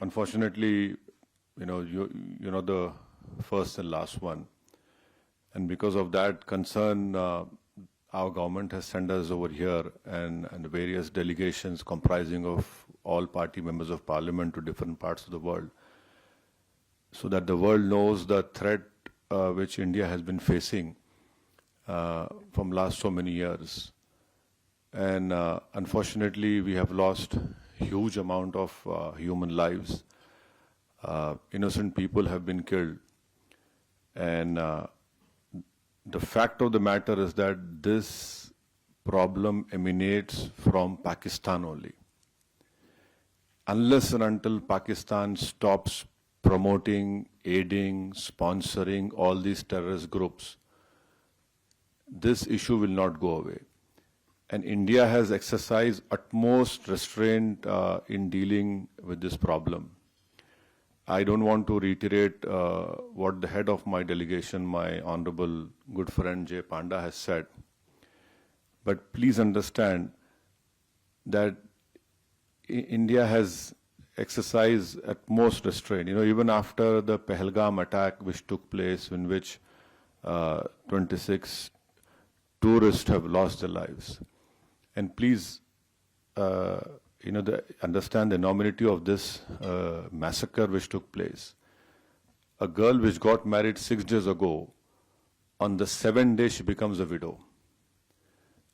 Unfortunately, you're not the first and last one. And because of that concern, our government has sent us over here and various delegations comprising of all party members of parliament to different parts of the world, so that the world knows the threat which India has been facing from last so many years. And unfortunately, we have lost huge amount of human lives. Innocent people have been killed. And the fact of the matter is that this problem emanates from Pakistan only. Unless and until Pakistan stops promoting, aiding, sponsoring all these terrorist groups, this issue will not go away. And India has exercised utmost restraint in dealing with this problem. I don't want to reiterate what the head of my delegation, my honorable good friend Jay Panda, has said. But please understand that India has exercised utmost restraint. Even after the Pahalgam attack which took place, in which 26 tourists have lost their lives. And please, understand the enormity of this massacre which took place. A girl which got married 6 days ago, on the 7th day she becomes a widow.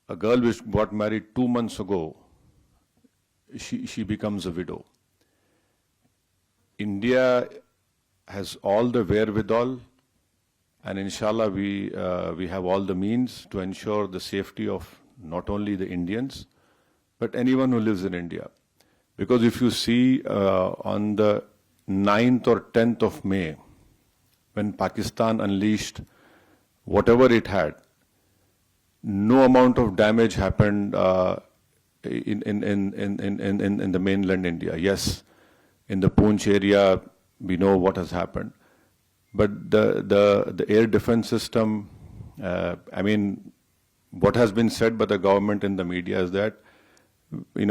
A girl which got married 2 months ago, she becomes a widow. India has all the wherewithal, and inshallah we have all the means to ensure the safety of not only the Indians, but anyone who lives in India. Because if you see on the 9th or 10th of May, when Pakistan unleashed whatever it had, no amount of damage happened in the mainland India. Yes, in the Poonch area, we know what has happened. But the air defense system, what has been said by the government in the media is that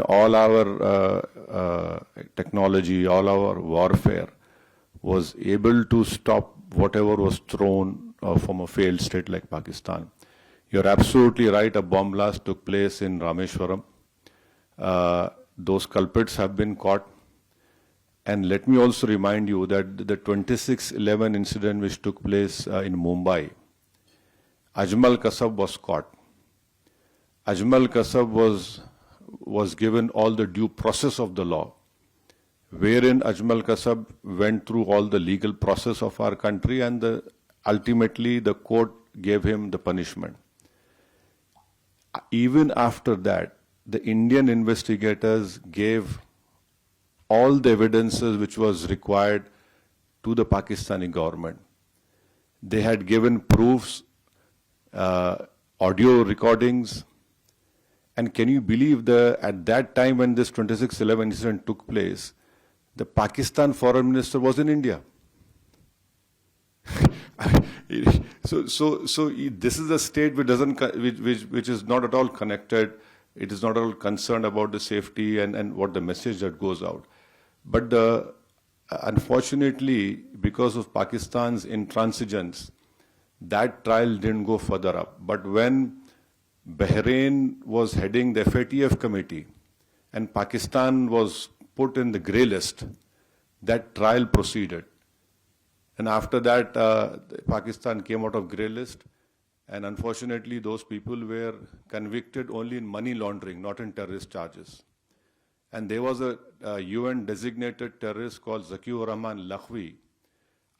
all our technology, all our warfare was able to stop whatever was thrown from a failed state like Pakistan. You're absolutely right, a bomb blast took place in Rameshwaram. Those culprits have been caught. And let me also remind you that the 26/11 incident which took place in Mumbai, Ajmal Kasab was caught. Ajmal Kasab was given all the due process of the law, wherein Ajmal Kasab went through all the legal process of our country, and ultimately the court gave him the punishment. Even after that, the Indian investigators gave all the evidences which was required to the Pakistani government. They had given proofs, audio recordings. And can you believe at that time when this 26/11 incident took place, the Pakistan foreign minister was in India. So this is a state which is not at all connected. It is not at all concerned about the safety and what the message that goes out. But unfortunately, because of Pakistan's intransigence, that trial didn't go further up. But when Bahrain was heading the FATF committee and Pakistan was put in the grey list, that trial proceeded. And after that, Pakistan came out of grey list, and unfortunately those people were convicted only in money laundering, not in terrorist charges. And there was a UN designated terrorist called Zakiur Rahman Lakhvi.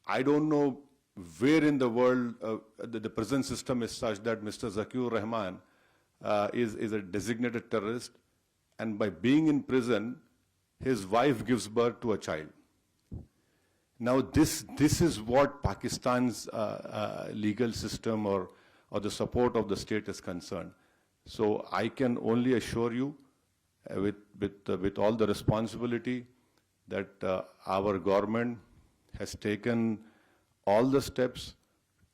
I don't know where in the world the prison system is such that Mr. Zakiur Rahman is a designated terrorist, and by being in prison, his wife gives birth to a child. Now this is what Pakistan's legal system or the support of the state is concerned. So I can only assure you, with all the responsibility, that our government has taken all the steps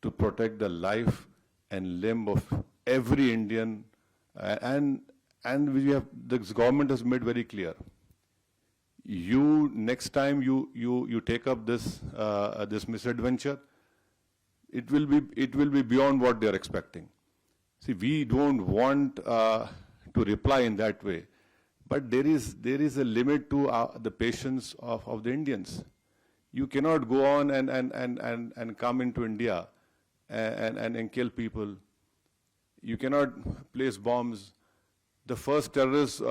to protect the life and limb of every Indian, and this government has made very clear, next time you take up this misadventure, it will be beyond what they are expecting. See, we don't want to reply in that way, but there is a limit to the patience of the Indians. You cannot go on and come into India and kill people. You cannot place bombs. The first terrorist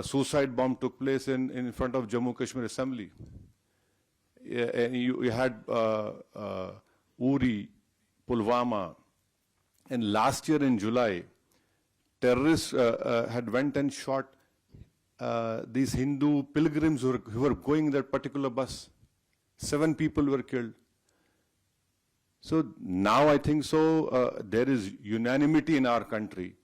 suicide bomb took place in front of Jammu Kashmir Assembly. And you had Uri, Pulwama, and last year in July, terrorists had went and shot these Hindu pilgrims who were going that particular bus. 7 people were killed. So now I think so there is unanimity in our country,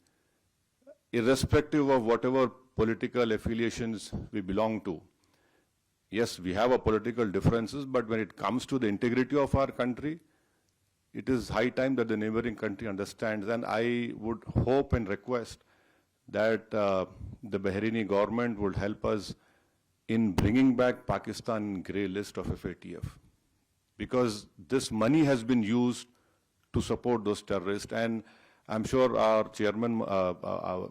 irrespective of whatever political affiliations we belong to. Yes, we have our political differences, but when it comes to the integrity of our country, it is high time that the neighboring country understands. And I would hope and request that the Bahraini government would help us in bringing back Pakistan in grey list of FATF. Because this money has been used to support those terrorists. And I'm sure our chairman,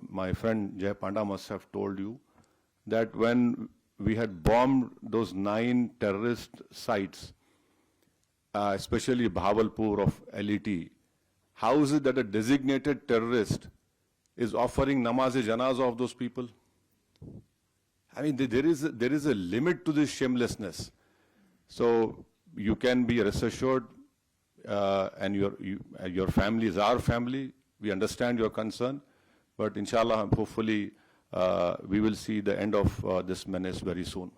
my friend Jay Panda must have told you that when we had bombed those 9 terrorist sites, especially Bahawalpur of LET, how is it that a designated terrorist is offering namaz-e-janazah of those people? I mean, there is a limit to this shamelessness. So you can be rest assured, and your family is our family. We understand your concern, but inshallah, hopefully, we will see the end of this menace very soon.